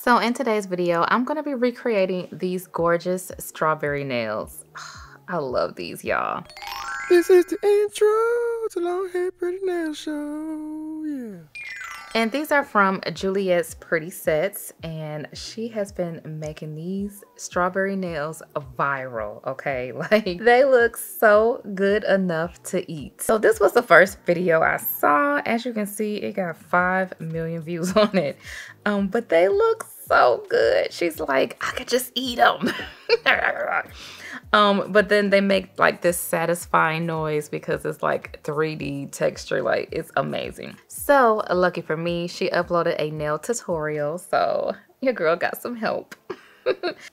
So in today's video, I'm going to be recreating these gorgeous strawberry nails. I love these, y'all. This is the intro to Long Hair Pretty Nail Show, yeah. And these are from Juliet's Pretty Sets, and she has been making these strawberry nails viral, okay? Like, they look so good enough to eat. So this was the first video I saw. As you can see, it got 5 million views on it. But they look so good. She's like, I could just eat them. But then they make like this satisfying noise because it's like 3D texture, like it's amazing. So lucky for me, she uploaded a nail tutorial, so your girl got some help.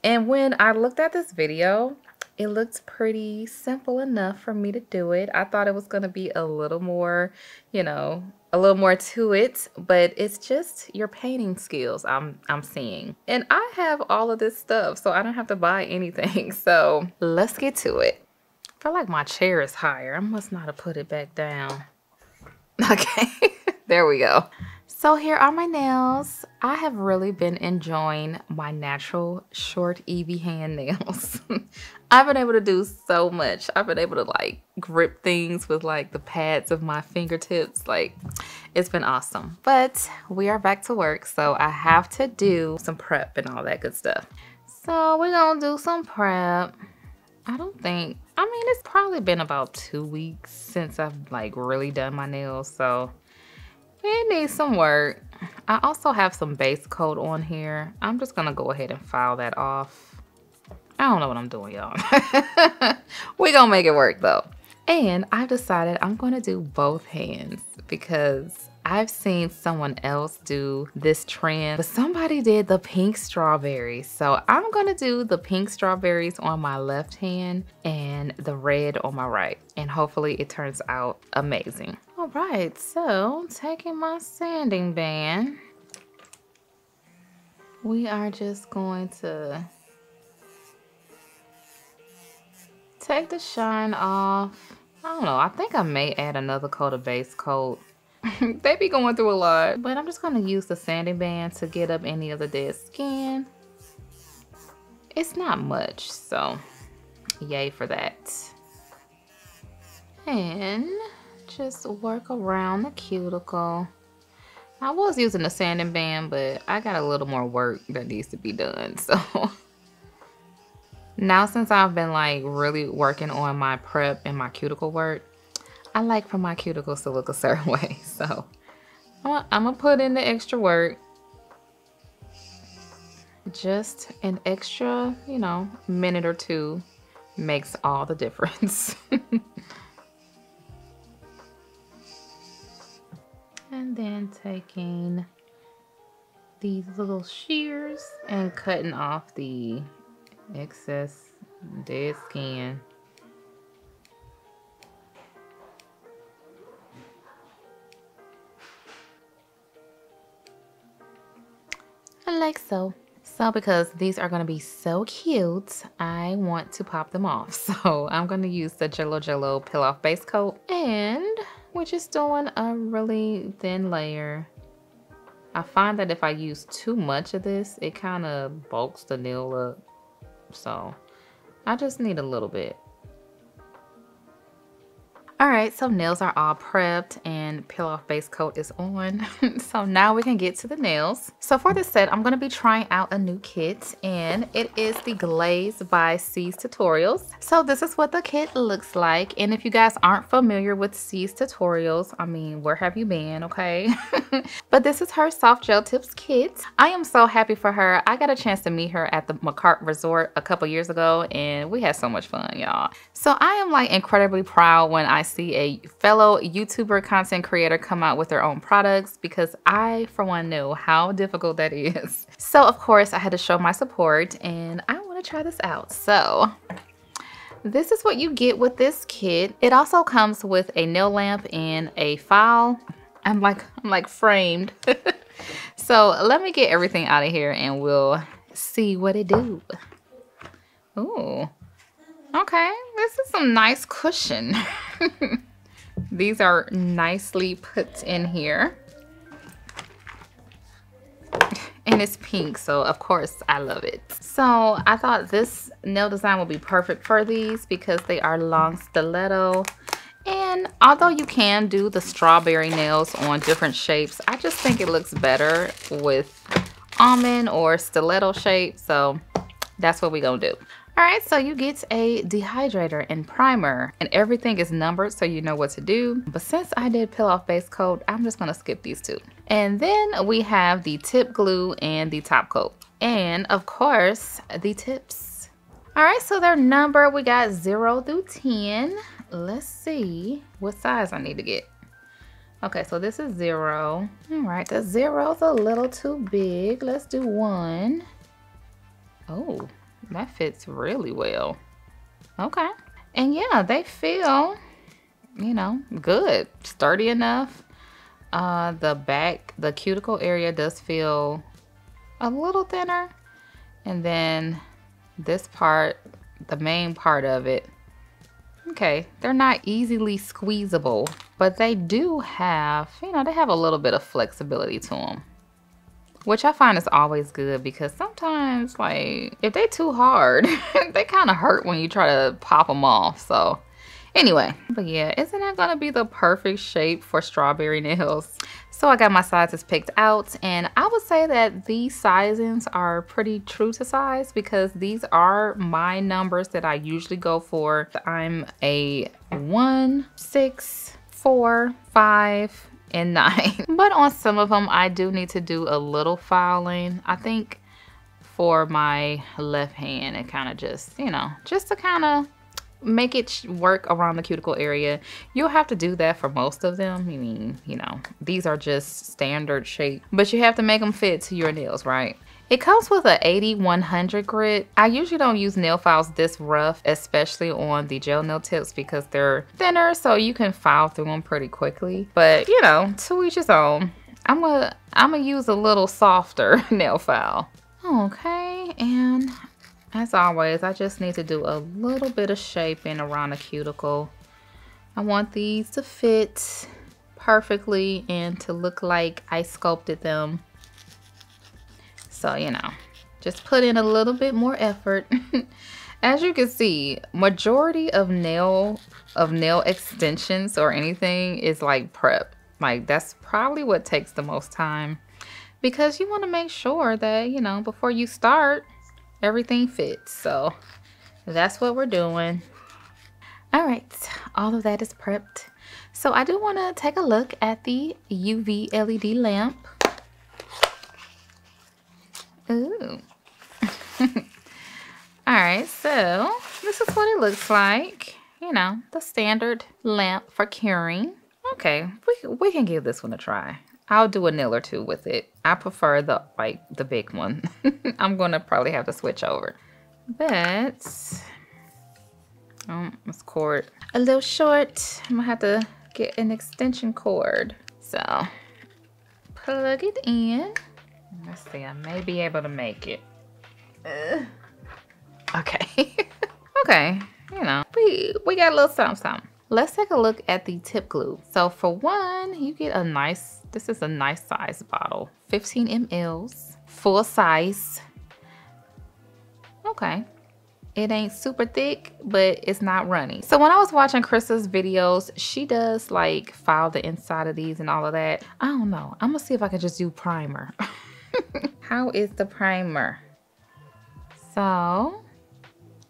And when I looked at this video, it looked pretty simple enough for me to do it. I thought it was gonna be a little more, you know, a little more to it, but it's just your painting skills I'm seeing. And I have all of this stuff, so I don't have to buy anything. So let's get to it. I feel like my chair is higher. I must not have put it back down. Okay, there we go. So here are my nails. I have really been enjoying my natural short Evie hand nails. I've been able to do so much. I've been able to like grip things with like the pads of my fingertips. Like, it's been awesome. But we are back to work, so I have to do some prep and all that good stuff. So we're gonna do some prep. I mean, it's probably been about 2 weeks since I've like really done my nails, so it needs some work. I also have some base coat on here. I'm just gonna go ahead and file that off. I don't know what I'm doing, y'all. We're gonna make it work though. And I've decided I'm gonna do both hands because I've seen someone else do this trend, but somebody did the pink strawberries. So I'm gonna do the pink strawberries on my left hand and the red on my right. And hopefully it turns out amazing. All right, so taking my sanding band, we are just going to take the shine off. I don't know, I think I may add another coat of base coat. They be going through a lot, but I'm just gonna use the sanding band to get up any of the dead skin. It's not much, so yay for that. And just work around the cuticle. I was using the sanding band, but I got a little more work that needs to be done, so. Now since I've been like really working on my prep and my cuticle work, I like for my cuticles to look a certain way. So I'm gonna put in the extra work. Just an extra, you know, minute or two makes all the difference. And then taking these little shears and cutting off the excess dead skin. Like so. So because these are going to be so cute, I want to pop them off. So I'm going to use the Jello Peel Off Base Coat, and we're just doing a really thin layer. I find that if I use too much of this, it kind of bulks the nail up. So I just need a little bit. All right, so nails are all prepped and peel off base coat is on. So now we can get to the nails. So for this set, I'm gonna be trying out a new kit, and it is the Glaze by C's Tutorials. So this is what the kit looks like. And if you guys aren't familiar with C's Tutorials, I mean, where have you been, okay? But this is her soft gel tips kit. I am so happy for her. I got a chance to meet her at the McCart Resort a couple years ago, and we had so much fun, y'all. So I am like incredibly proud when I see a fellow YouTuber content creator come out with their own products, because I, for one, know how difficult that is. So of course I had to show my support, and I want to try this out. So this is what you get with this kit. It also comes with a nail lamp and a file. I'm like framed. So let me get everything out of here and we'll see what it do. Ooh. Okay, this is some nice cushion. These are nicely put in here. And it's pink, so of course I love it. So I thought this nail design would be perfect for these because they are long stiletto. And although you can do the strawberry nails on different shapes, I just think it looks better with almond or stiletto shape. So that's what we're gonna do. All right, so you get a dehydrator and primer, and everything is numbered so you know what to do. But since I did peel off base coat, I'm just gonna skip these two. And then we have the tip glue and the top coat. And of course, the tips. All right, so they're numbered. We got 0 through 10. Let's see what size I need to get. Okay, so this is 0. All right, the 0's a little too big. Let's do 1. Oh, that fits really well. Okay. And yeah, they feel, you know, good, sturdy enough. The cuticle area does feel a little thinner. And then this part, the main part of it, okay, they're not easily squeezable, but they do have, you know, they have a little bit of flexibility to them, which I find is always good because sometimes, like, if they too hard, they kind of hurt when you try to pop them off. So anyway, but yeah, isn't that gonna be the perfect shape for strawberry nails? So I got my sizes picked out, and I would say that these sizings are pretty true to size because these are my numbers that I usually go for. I'm a 1, 6, 4, 5, and 9. But on some of them, I do need to do a little filing. I think for my left hand, it kind of just, you know, just to kind of make it work around the cuticle area. You'll have to do that for most of them. I mean, you know, these are just standard shape, but you have to make them fit to your nails, right? It comes with a 80-100 grit. I usually don't use nail files this rough, especially on the gel nail tips because they're thinner, so you can file through them pretty quickly. But you know, to each his own. I'm gonna use a little softer nail file. Okay, and as always, I just need to do a little bit of shaping around the cuticle. I want these to fit perfectly and to look like I sculpted them. So, you know, just put in a little bit more effort. As you can see, majority of nail extensions or anything is like prep. Like that's probably what takes the most time because you want to make sure that, you know, before you start, everything fits. So that's what we're doing. All right, all of that is prepped. So I do want to take a look at the UV LED lamp. Ooh. All right, so this is what it looks like. You know, the standard lamp for curing. Okay, we can give this one a try. I'll do a nail or two with it. I prefer the big one. I'm gonna probably have to switch over. But this cord a little short. I'm gonna have to get an extension cord. So plug it in. Let's see, I may be able to make it. Okay. Okay, you know, we got a little something. Let's take a look at the tip glue. So for one, you get a nice, this is a nice size bottle, 15 mLs, full size. Okay. It ain't super thick, but it's not runny. So when I was watching Krista's videos, she does like file the inside of these and all of that. I don't know. I'm gonna see if I can just do primer. How is the primer? So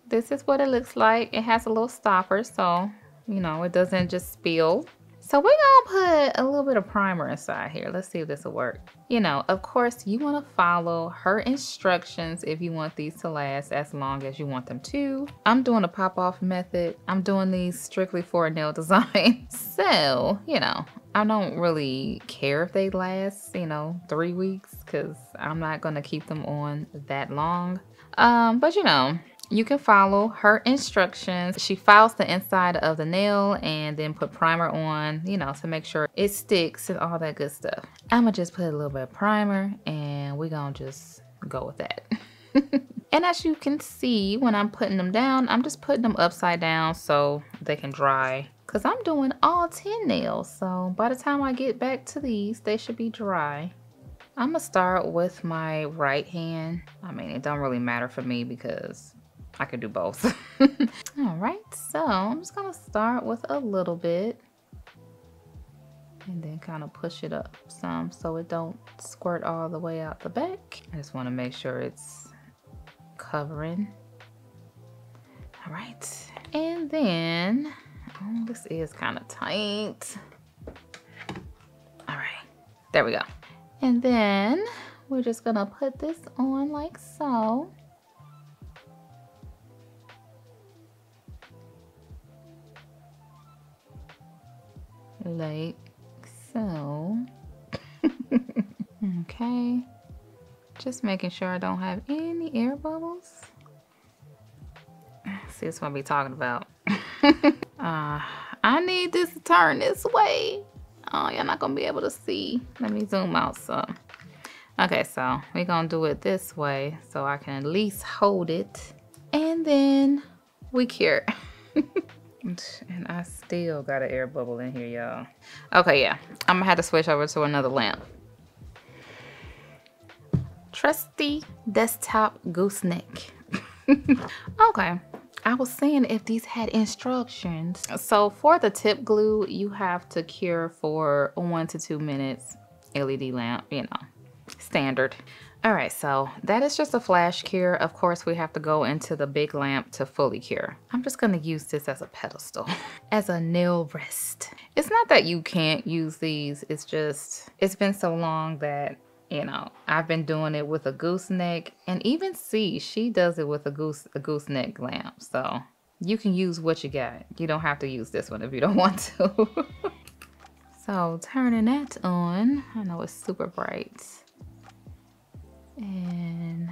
this is what it looks like. It has a little stopper, so you know, it doesn't just spill. So we're gonna put a little bit of primer inside here. Let's see if this will work. You know, of course, you wanna follow her instructions if you want these to last as long as you want them to. I'm doing a pop-off method. I'm doing these strictly for a nail design. So, you know, I don't really care if they last, you know, 3 weeks, because I'm not gonna keep them on that long. But you know, you can follow her instructions. She files the inside of the nail and then put primer on, you know, to make sure it sticks and all that good stuff. I'm gonna just put a little bit of primer and we're gonna just go with that. And as you can see, when I'm putting them down, I'm just putting them upside down so they can dry. Cause I'm doing all 10 nails. So by the time I get back to these, they should be dry. I'm gonna start with my right hand. I mean, it don't really matter for me because I can do both. All right, so I'm just gonna start with a little bit and then kind of push it up some so it don't squirt all the way out the back. I just want to make sure it's covering. All right, and then, oh, this is kind of tight. All right, there we go. And then we're just gonna put this on like so. Like so. Okay, just making sure I don't have any air bubbles. See, that's what I'll be talking about. I need this to turn this way. Oh, you're not gonna be able to see. Let me zoom out some. Okay, so we're gonna do it this way so I can at least hold it. And then we cure. And I still got an air bubble in here, y'all. Okay, yeah, I'm gonna have to switch over to another lamp. Trusty desktop gooseneck. Okay, I was saying if these had instructions. So for the tip glue, you have to cure for 1 to 2 minutes. LED lamp, you know, standard. All right, so that is just a flash cure. Of course, we have to go into the big lamp to fully cure. I'm just gonna use this as a pedestal, as a nail rest. It's not that you can't use these, it's just, it's been so long that, you know, I've been doing it with a gooseneck, and even she does it with a gooseneck lamp. So you can use what you got. You don't have to use this one if you don't want to. So turning that on, I know it's super bright. And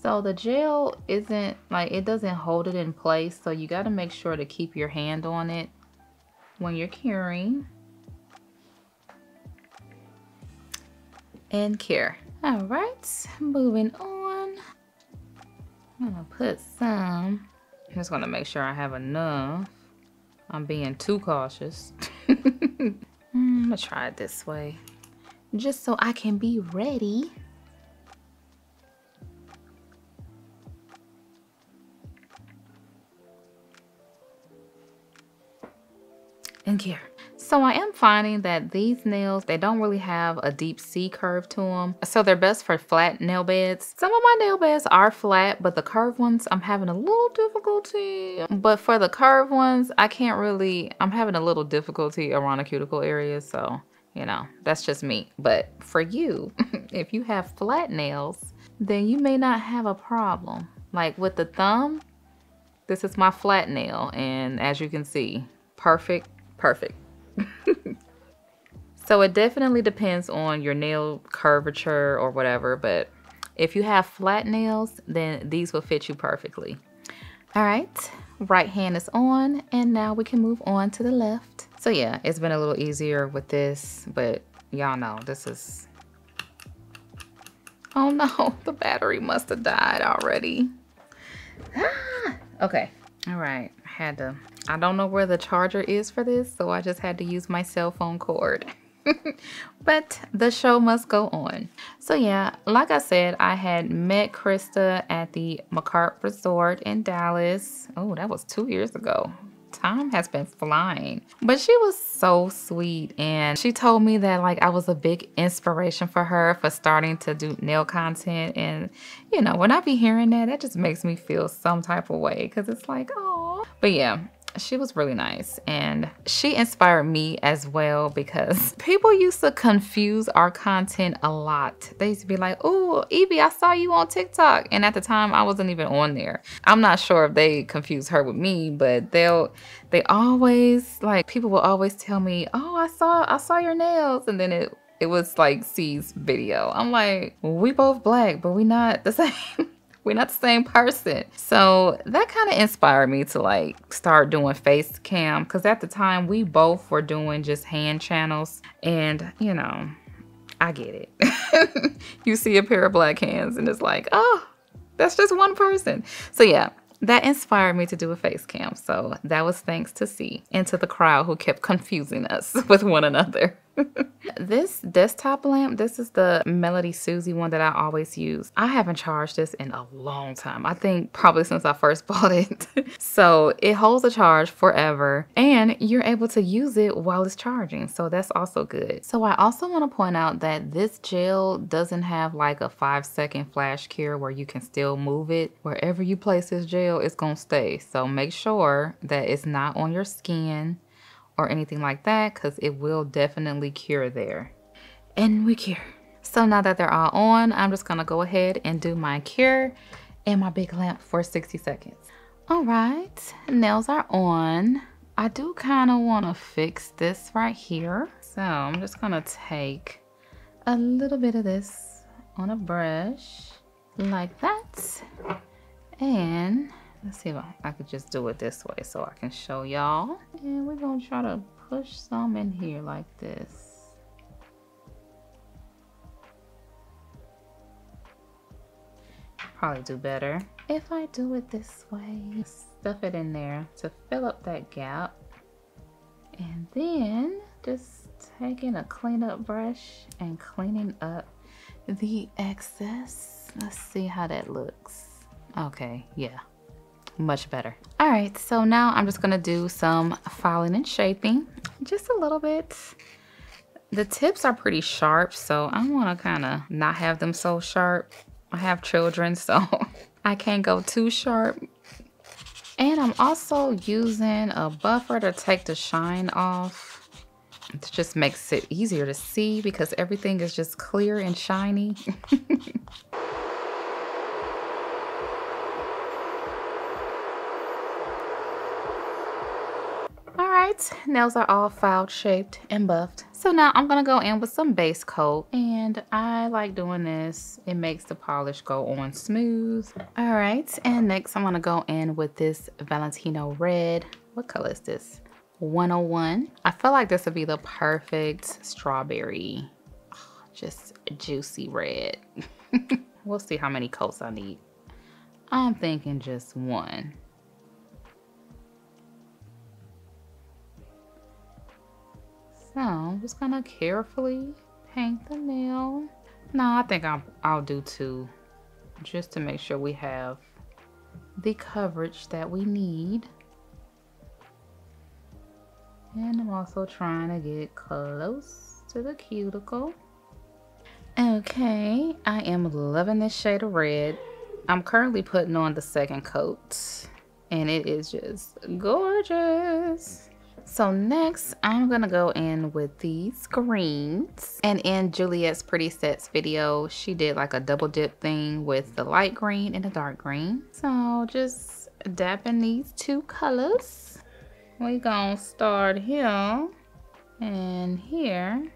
so the gel isn't like, it doesn't hold it in place. So you got to make sure to keep your hand on it when you're curing. And cure. All right, moving on. I'm gonna put some. I'm just gonna make sure I have enough. I'm being too cautious. I'm gonna try it this way, just so I can be ready. And cure. So I am finding that these nails, they don't really have a deep C curve to them. So they're best for flat nail beds. Some of my nail beds are flat, but the curved ones, I'm having a little difficulty. But for the curved ones, I'm having a little difficulty around the cuticle area. So, you know, that's just me. But for you, if you have flat nails, then you may not have a problem. Like with the thumb, this is my flat nail. And as you can see, perfect. So it definitely depends on your nail curvature or whatever, but if you have flat nails, then these will fit you perfectly. All right, right hand is on, and now we can move on to the left. So yeah, it's been a little easier with this, but y'all know this is, oh no, the battery must have died already. Okay, all right, I don't know where the charger is for this, so I just had to use my cell phone cord. But the show must go on. So yeah, like I said, I had met Krista at the McCart Resort in Dallas. Oh, that was 2 years ago. Time has been flying. But she was so sweet, and she told me that like I was a big inspiration for her for starting to do nail content. And you know, when I be hearing that, that just makes me feel some type of way, because it's like, oh. But yeah, she was really nice, and she inspired me as well, because people used to confuse our content a lot. They used to be like, oh, Evie, I saw you on TikTok. And at the time I wasn't even on there. I'm not sure if they confused her with me, but they always, like, people will always tell me, oh, I saw your nails. And then it was like C's video. I'm like, well, we both black, but we not the same. We're not the same person. So that kind of inspired me to like start doing face cam, because at the time we both were doing just hand channels, and you know, I get it. You see a pair of black hands and it's like, oh, that's just one person. So yeah, that inspired me to do a face cam. So that was thanks to C and to the crowd who kept confusing us with one another. This desktop lamp, this is the Melody Susie one that I always use. I haven't charged this in a long time. I think probably since I first bought it. So it holds a charge forever and you're able to use it while it's charging. So that's also good. So I also want to point out that this gel doesn't have like a 5-second flash cure where you can still move it. Wherever you place this gel, it's going to stay. So make sure that it's not on your skin or anything like that, because it will definitely cure there. And we cure. So now that they're all on, I'm just gonna go ahead and do my cure and my big lamp for 60 seconds. All right, nails are on. I do kind of want to fix this right here. So I'm just gonna take a little bit of this on a brush like that. And let's see if I could just do it this way so I can show y'all. And we're gonna try to push some in here like this. Probably do better if I do it this way. Stuff it in there to fill up that gap. And then just taking a cleanup brush and cleaning up the excess. Let's see how that looks. Okay, yeah. Much better. All right, so now I'm just gonna do some filing and shaping, just a little bit. The tips are pretty sharp, so I wanna kinda not have them so sharp. I have children, so I can't go too sharp. And I'm also using a buffer to take the shine off. It just makes it easier to see because everything is just clear and shiny. Nails are all filed, shaped, and buffed. So now I'm gonna go in with some base coat, and I like doing this. It makes the polish go on smooth. All right, and next I'm gonna go in with this Valentino red. What color is this? 101. I feel like this would be the perfect strawberry, just juicy red. We'll see how many coats I need. I'm thinking just one. So I'm just gonna carefully paint the nail. No, I think I'll do two, just to make sure we have the coverage that we need. And I'm also trying to get close to the cuticle. Okay, I am loving this shade of red. I'm currently putting on the second coat, and it is just gorgeous. So next, I'm gonna go in with these greens. And in Juliet's Pretty Sets video, she did like a double dip thing with the light green and the dark green. So just dapping these two colors. We gonna start here and here,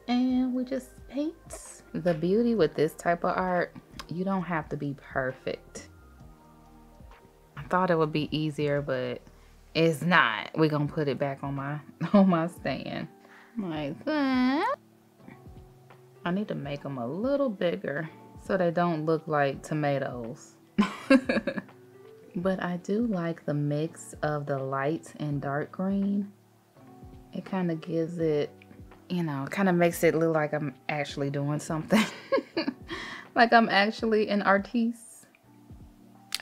and we just paint. The beauty with this type of art, you don't have to be perfect. I thought it would be easier, but it's not. We're gonna put it back on my stand like that. I need to make them a little bigger so they don't look like tomatoes. But I do like the mix of the light and dark green. It kind of gives it, you know, kind of makes it look like I'm actually doing something. Like I'm actually an artiste.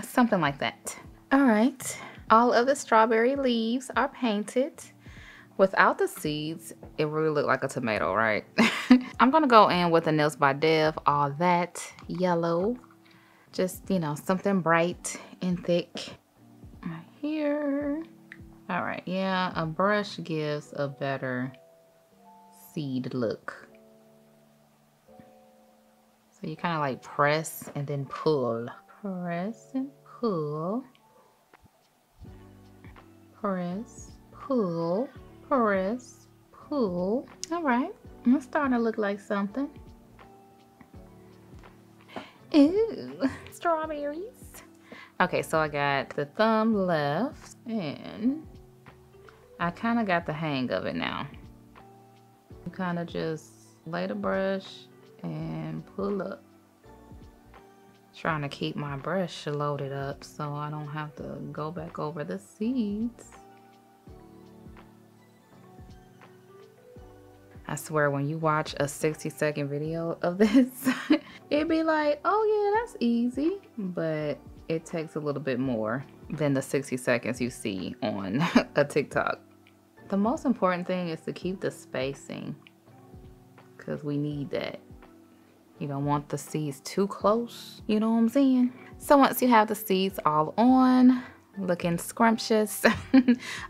Something like that. All right. All of the strawberry leaves are painted. Without the seeds, it really looked like a tomato, right? I'm gonna go in with the Nails by Dev, all that yellow. Just, you know, something bright and thick. Right here. All right, yeah, a brush gives a better seed look. So you kind of like press and then pull. Press and pull. Press, pull, press, pull. All right, I'm starting to look like something. Ooh, strawberries. Okay, so I got the thumb left, and I kind of got the hang of it now. You kind of just lay the brush and pull up. Trying to keep my brush loaded up so I don't have to go back over the seeds. I swear when you watch a 60-second video of this, it'd be like, oh yeah, that's easy. But it takes a little bit more than the 60 seconds you see on a TikTok. The most important thing is to keep the spacing because we need that. You don't want the seeds too close, you know what I'm saying? So once you have the seeds all on, looking scrumptious,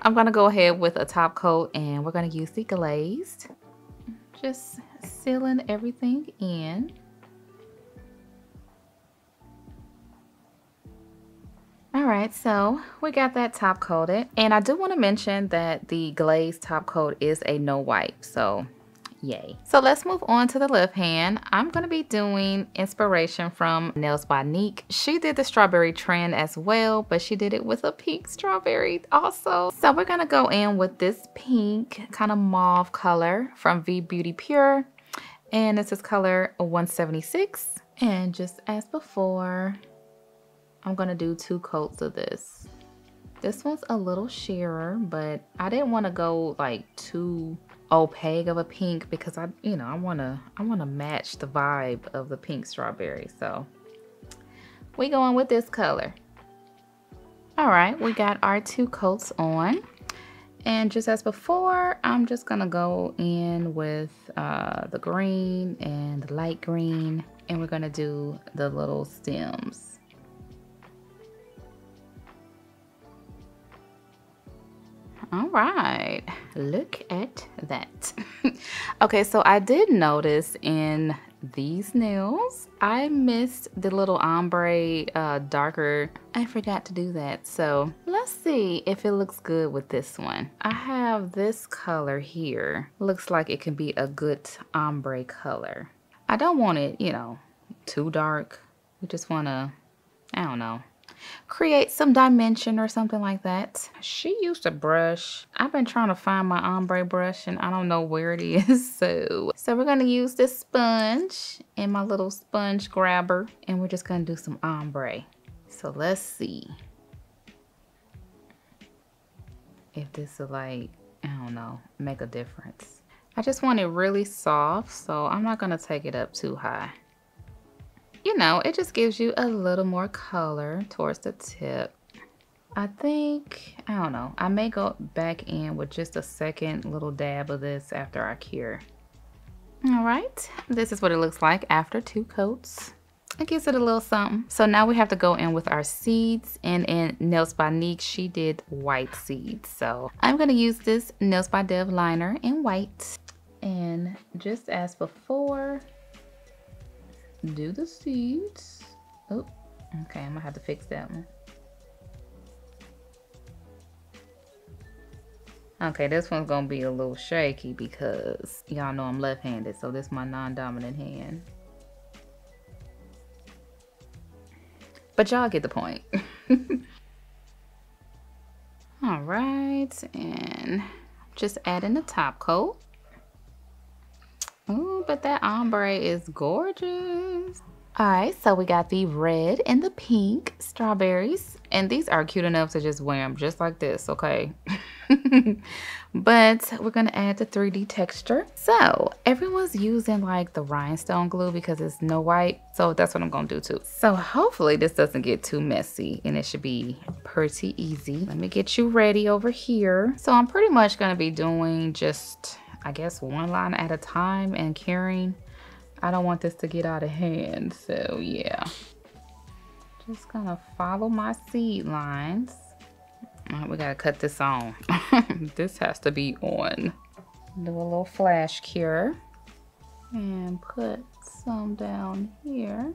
I'm gonna go ahead with a top coat and we're gonna use the glazed. Just sealing everything in. All right, so we got that top coated. And I do want to mention that the glazed top coat is a no wipe, so yay. So let's move on to the left hand. I'm going to be doing inspiration from Nails by Nique. She did the strawberry trend as well, but she did it with a pink strawberry also. So we're going to go in with this pink kind of mauve color from V Beauty Pure. And this is color 176. And just as before, I'm going to do 2 coats of this. This one's a little sheerer, but I didn't want to go like too opaque of a pink because I want to match the vibe of the pink strawberry. So we going with this color. All right, we got our 2 coats on. And just as before, I'm just gonna go in with the green and the light green, and we're gonna do the little stems. All right, look at that. Okay, so I did notice in these nails, I missed the little ombre darker. I forgot to do that. So let's see if it looks good with this one. I have this color here. Looks like it can be a good ombre color. I don't want it, you know, too dark. We just want to, I don't know, create some dimension or something like that. She used a brush. I've been trying to find my ombre brush and I don't know where it is. So we're gonna use this sponge and my little sponge grabber, and we're just gonna do some ombre. So let's see if this will, like, I don't know, make a difference. I just want it really soft, so I'm not gonna take it up too high. You know, it just gives you a little more color towards the tip. I think, I don't know, I may go back in with just a second little dab of this after I cure. All right, this is what it looks like after 2 coats. It gives it a little something. So now we have to go in with our seeds, and in Nails by Nique, she did white seeds. So I'm gonna use this Nails by Dev liner in white. And just as before, do the seeds. Oh, okay, I'm gonna have to fix that one. Okay, this one's gonna be a little shaky because y'all know I'm left-handed, so this is my non-dominant hand. But y'all get the point. All right, and just adding the top coat. Oh, but that ombre is gorgeous. All right, so we got the red and the pink strawberries, and these are cute enough to just wear them just like this, okay? But we're gonna add the 3D texture. So everyone's using like the rhinestone glue because it's no white, so that's what I'm gonna do too. So hopefully this doesn't get too messy and it should be pretty easy. Let me get you ready over here. So I'm pretty much gonna be doing just, I guess, 1 line at a time and curing. I don't want this to get out of hand, so yeah. Just gonna follow my seed lines. All right, we gotta cut this on. This has to be on. Do a little flash cure and put some down here.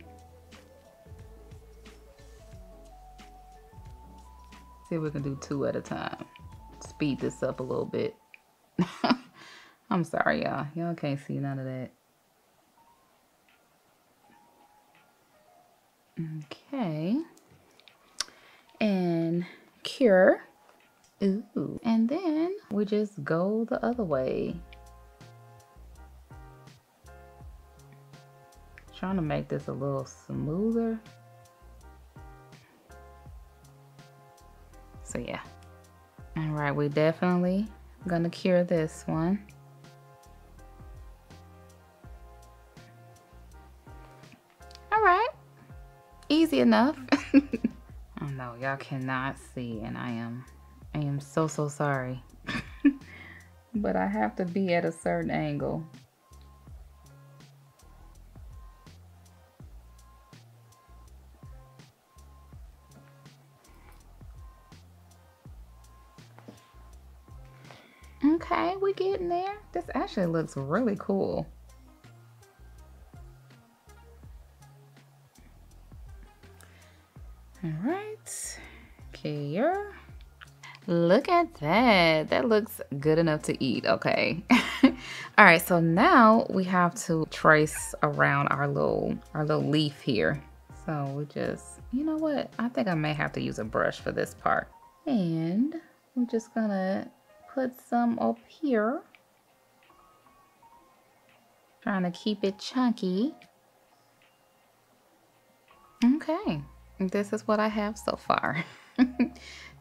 See if we can do 2 at a time. Speed this up a little bit. I'm sorry, y'all. Y'all can't see none of that. Okay. And cure. Ooh. And then we just go the other way. Trying to make this a little smoother. right, we definitely gonna cure this one. All right, easy enough. Oh no, y'all cannot see, and I am so sorry. But I have to be at a certain angle. Okay, we getting there. This actually looks really cool. All right, here. Look at that. That looks good enough to eat. Okay. All right, so now we have to trace around our little leaf here. So we just, you know what? I think I may have to use a brush for this part. And we're just gonna put some up here. Trying to keep it chunky. Okay, this is what I have so far.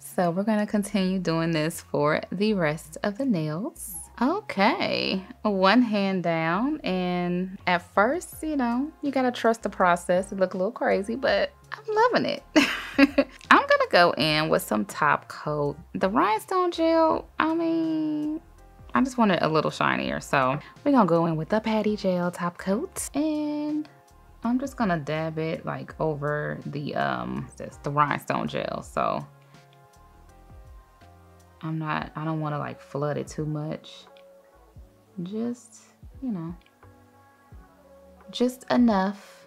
So we're gonna continue doing this for the rest of the nails. Okay, one hand down, and at first, you know, you gotta trust the process. It look a little crazy, but I'm loving it. I'm gonna go in with some top coat. The rhinestone gel, I mean, I just want it a little shinier, so we're gonna go in with the patty gel top coat, and I'm just gonna dab it like over the rhinestone gel. So I don't want to like flood it too much. Just, you know, just enough.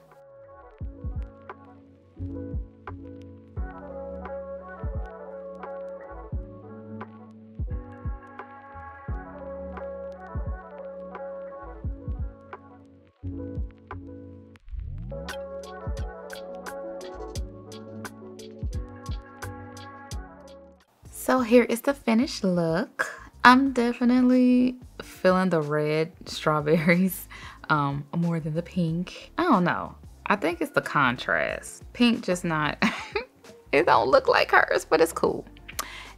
So here is the finished look. I'm definitely feeling the red strawberries more than the pink. I don't know. I think it's the contrast. Pink just not, it don't look like hers, but it's cool.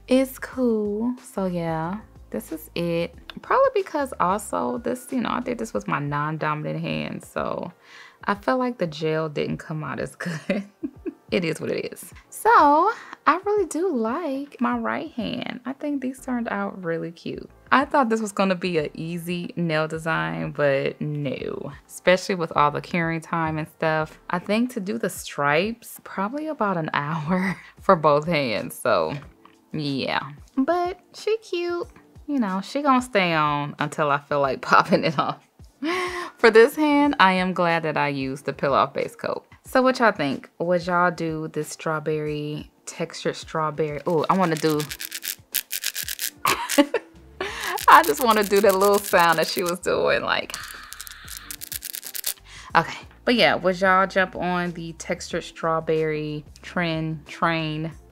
It's cool. So yeah, this is it. Probably because also this, you know, I did this with my non-dominant hand, so I felt like the gel didn't come out as good. It is what it is. So I really do like my right hand. I think these turned out really cute. I thought this was gonna be an easy nail design, but no. Especially with all the curing time and stuff. I think to do the stripes, probably about an hour for both hands. So yeah, but she cute. You know, she gonna stay on until I feel like popping it off. For this hand, I am glad that I used the peel off base coat. So what y'all think? Would y'all do this strawberry, textured strawberry? Oh, I want to do, I just want to do that little sound that she was doing, like. Okay, but yeah, would y'all jump on the textured strawberry train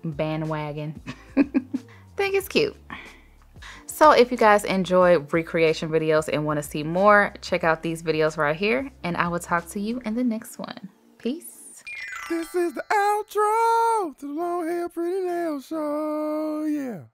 bandwagon? Think it's cute. So if you guys enjoy recreation videos and want to see more, check out these videos right here, and I will talk to you in the next one. Peace. This is the outro to the Long Hair Pretty Nail Show. Yeah.